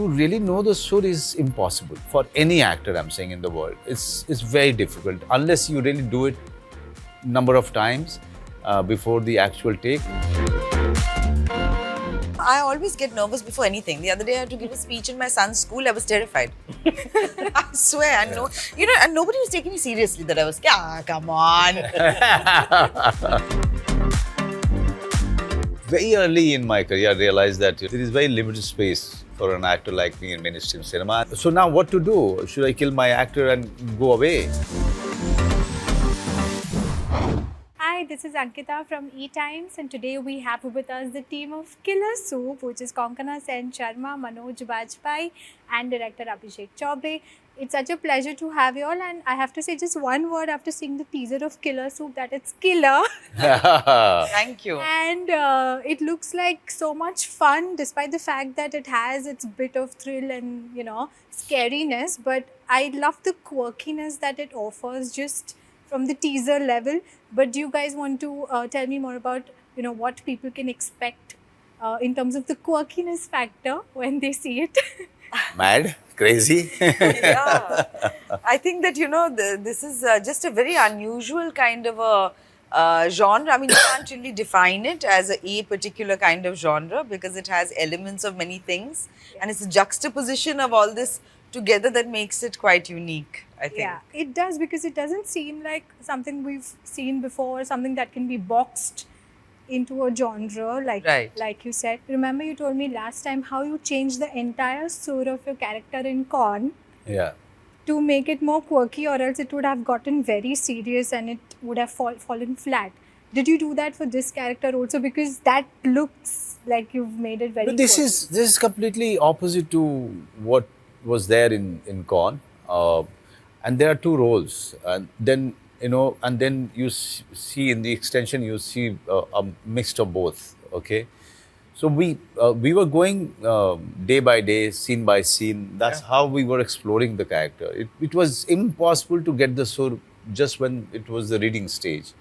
to really know the story is impossible for any actor, I'm saying, in the world. It's very difficult unless you really do it number of times before the actual take. I always get nervous before anything. The other day I had to give a speech in my son's school. I was terrified. I swear. And and nobody was taking me seriously that I was, come on. Very early in my career, I realized that there is very limited space for an actor like me in mainstream cinema. So now what to do? Should I kill my actor and go away? Hi, this is Ankita from E-Times, and today we have with us the team of Killer Soup, which is Konkona Sensharma, Manoj Bajpayee and director Abhishek Chaubey. It's such a pleasure to have you all, and I have to say just one word after seeing the teaser of Killer Soup, that it's killer. Thank you. And it looks like so much fun, despite the fact that it has its bit of thrill and, scariness. But I love the quirkiness that it offers just from the teaser level. But do you guys want to tell me more about, what people can expect in terms of the quirkiness factor when they see it? Mad? Crazy? Yeah. I think that, this is just a very unusual kind of a genre. I mean, you can't really define it as a particular kind of genre because it has elements of many things. And it's a juxtaposition of all this together that makes it quite unique, I think. Yeah, it does, because it doesn't seem like something we've seen before, something that can be boxed into a genre, like you said. Remember, you told me last time how you changed the entire sur of your character in Con to make it more quirky, or else it would have gotten very serious and it would have fallen flat. Did you do that for this character also? Because that looks like you've made it very This quirky. is completely opposite to what was there in Con. And there are two roles. And then, and then you see in the extension, you see a mix of both, okay? So we were going day by day, scene by scene. That's how we were exploring the character. It was impossible to get the sur just when it was the reading stage.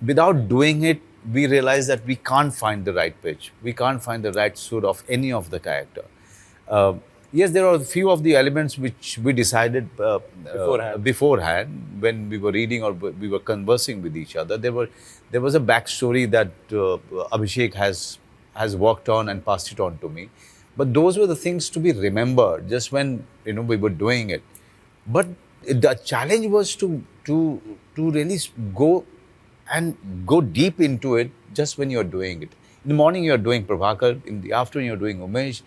Without doing it, we realized that we can't find the right pitch. We can't find the right sur of any of the character. Yes, there are a few of the elements which we decided beforehand when we were reading or we were conversing with each other. There was a backstory that Abhishek has worked on and passed it on to me. But those were the things to be remembered just when we were doing it. But the challenge was to really go deep into it just when you're doing it. In the morning you're doing Prabhakar, in the afternoon you're doing Umesh,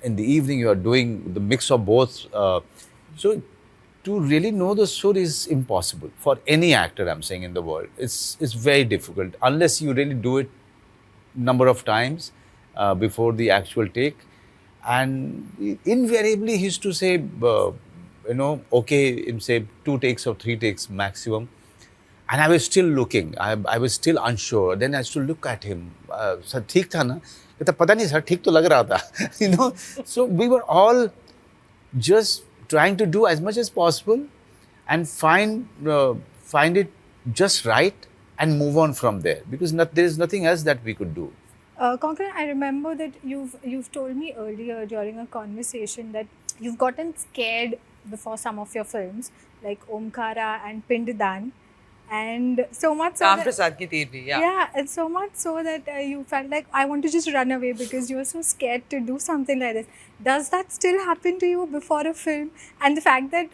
in the evening you are doing the mix of both. So to really know the sur is impossible for any actor, I'm saying, in the world. It's very difficult unless you really do it number of times before the actual take. And invariably he used to say, okay, in say 2 takes or 3 takes maximum. And I was still looking. I was still unsure. Then I used to look at him. Sir, ठीक था ना? कहता पता नहीं sir, ठीक तो लग रहा था. So we were all just trying to do as much as possible and find it just right and move on from there, because there is nothing else that we could do. Konkona, I remember that you've told me earlier during a conversation that you've gotten scared before some of your films, like Omkara and Pindadan. And so much so Prasad ki Tirvi, and so much so that you felt like, I want to just run away because you were so scared to do something like this. Does that still happen to you before a film? And the fact that,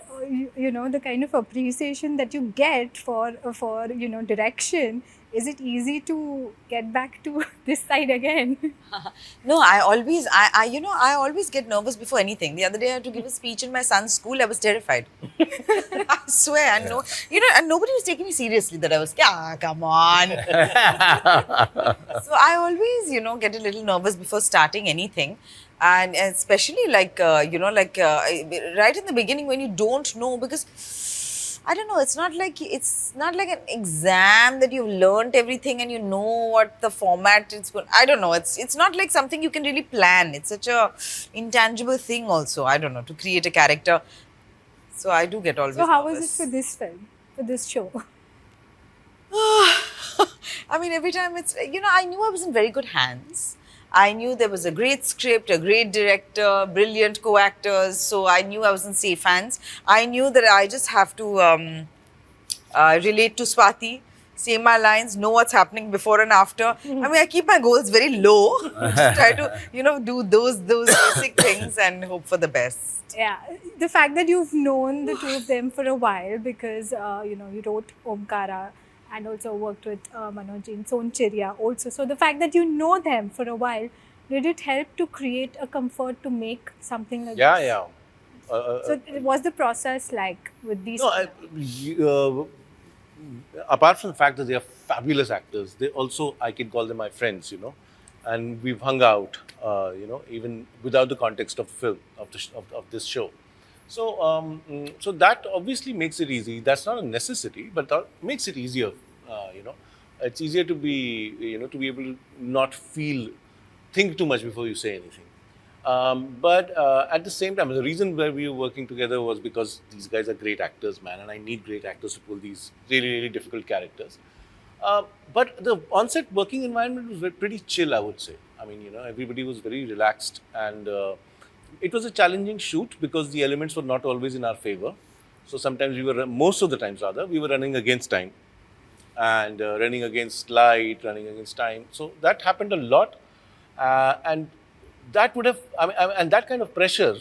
the kind of appreciation that you get for direction, is it easy to get back to this side again? No, I always get nervous before anything. The other day I had to give a speech in my son's school. I was terrified. I swear. And and nobody was taking me seriously that I was, come on. So I always, get a little nervous before starting anything. And especially right in the beginning when you don't know, because I don't know, it's not like an exam that you've learnt everything and you know what the format is going. I don't know, it's not like something you can really plan. It's such a intangible thing also, I don't know, to create a character. So I do get always So how nervous. was it for this film, for this show? I mean, every time it's, I knew I was in very good hands. I knew there was a great script, a great director, brilliant co-actors. So I knew I was in safe hands. I knew that I just have to relate to Swati, say my lines, know what's happening before and after. I mean, I keep my goals very low. Just try to, do those basic things and hope for the best. Yeah, the fact that you've known the two of them for a while because you wrote Omkara and also worked with Manoj in Sonchirya also. So the fact that you know them for a while, did it help to create a comfort to make something like this? Yeah. So was the process like with these? No, apart from the fact that they are fabulous actors, they also, I can call them my friends, and we've hung out, even without the context of film, of this show. So that obviously makes it easy. That's not a necessity, but that makes it easier. It's easier to be, to be able to not think too much before you say anything. But at the same time, the reason why we were working together was because these guys are great actors, man, and I need great actors to pull these really, really difficult characters. But the on-set working environment was pretty chill, I would say. I mean, everybody was very relaxed, and it was a challenging shoot because the elements were not always in our favor. So sometimes most of the times rather, we were running against time and running against light, running against time. So that happened a lot, and that would have, and that kind of pressure,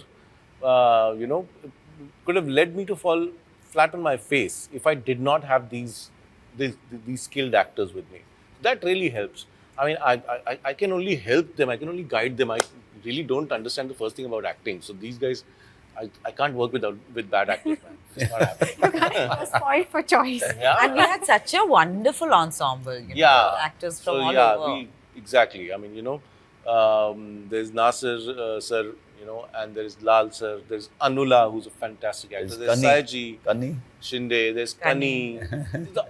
could have led me to fall flat on my face if I did not have these skilled actors with me. That really helps. I mean, I can only help them. I can only guide them. I really don't understand the first thing about acting. So these guys, I can't work with bad actors, man. It's not happening. You were spoiled for choice. Yeah. And we had such a wonderful ensemble, actors from all over. Exactly. I mean, there's Nasir sir, and there's Lal sir, there's Anula, who's a fantastic actor, there's Saji Shinde, there's Kani,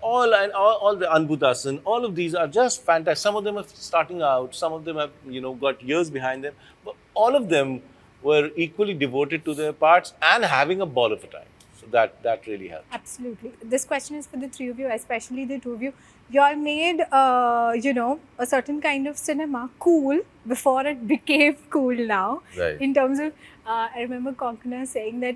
all the Anbutasan, all of these are just fantastic. Some of them are starting out, some of them have, got years behind them, but all of them were equally devoted to their parts and having a ball of a time. So that really helped. Absolutely. This question is for the three of you, especially the two of you. You all made, a certain kind of cinema cool before it became cool now. Right. In terms of, I remember Konkona saying that,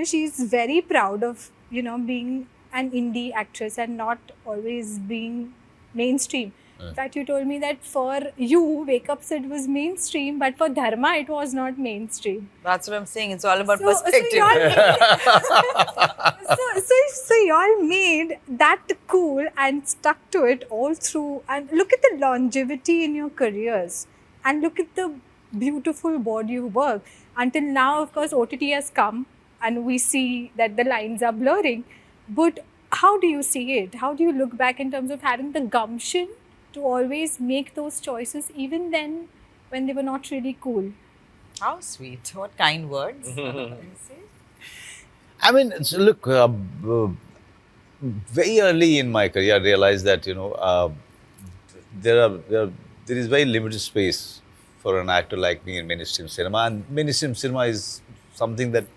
she's very proud of, being an indie actress and not always being mainstream. In fact, you told me that for you, Wake Up Sid was mainstream, but for Dharma, it was not mainstream. That's what I'm saying. It's all about perspective. So y'all made that cool and stuck to it all through. And look at the longevity in your careers. And look at the beautiful body of work. Until now, of course, OTT has come and we see that the lines are blurring. But how do you see it? How do you look back in terms of having the gumption to always make those choices even then when they were not really cool? How sweet. What kind words. I mean, look, very early in my career, I realized that, there is very limited space for an actor like me in mainstream cinema. And mainstream cinema is something that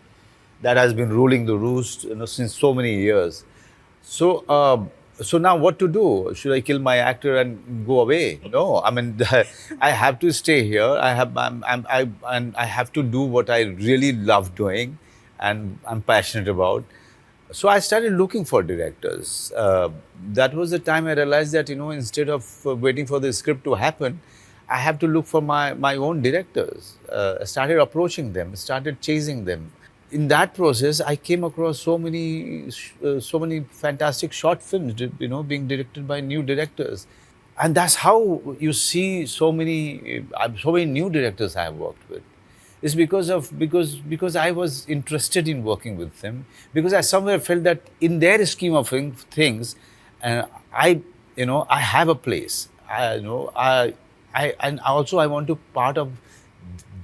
has been ruling the roost, since so many years. So now what to do? Should I kill my actor and go away? No, I mean, I have to stay here. I have to do what I really love doing and I'm passionate about. So I started looking for directors. That was the time I realized that, instead of waiting for the script to happen, I have to look for my own directors. I started approaching them, started chasing them. In that process, I came across so many fantastic short films, being directed by new directors, and that's how you see so many new directors I have worked with. It's because I was interested in working with them, because I somewhere felt that in their scheme of things, I have a place. And also I want to part of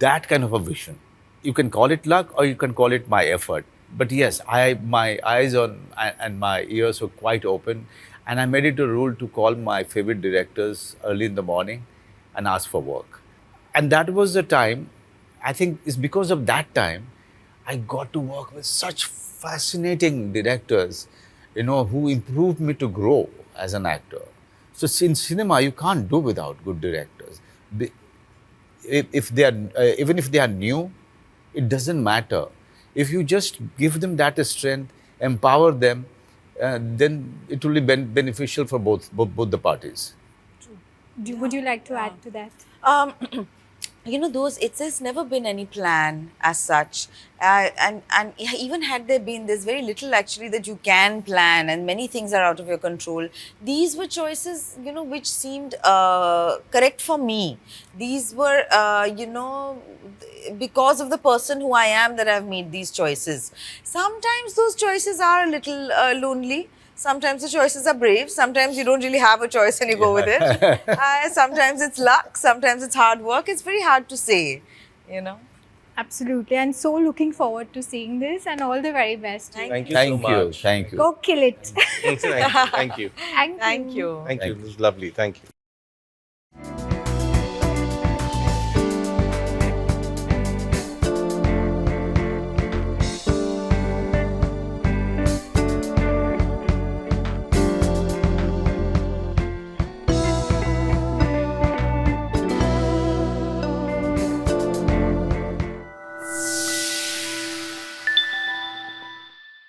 that kind of a vision. You can call it luck or you can call it my effort. But yes, my eyes and my ears were quite open, and I made it a rule to call my favorite directors early in the morning and ask for work. And that was the time, I think it's because of that time, I got to work with such fascinating directors, who improved me to grow as an actor. So in cinema, you can't do without good directors. if they are even if they are new, it doesn't matter. If you just give them that strength, empower them, then it will be beneficial for both the parties. Would you like to add to that? You know, those, it's never been any plan as such, and even had there been, there's very little actually that you can plan, and many things are out of your control. These were choices, you know, which seemed correct for me. These were, you know, because of the person who I am that I've made these choices. Sometimes those choices are a little lonely. Sometimes the choices are brave. Sometimes you don't really have a choice and you go with it. Sometimes it's luck. Sometimes it's hard work. It's very hard to say, you know. Absolutely. And so looking forward to seeing this, and all the very best. Thank you so much. Thank you. Go kill it. Thank you. Thank you. Thank you. Thank you. This is lovely. Thank you.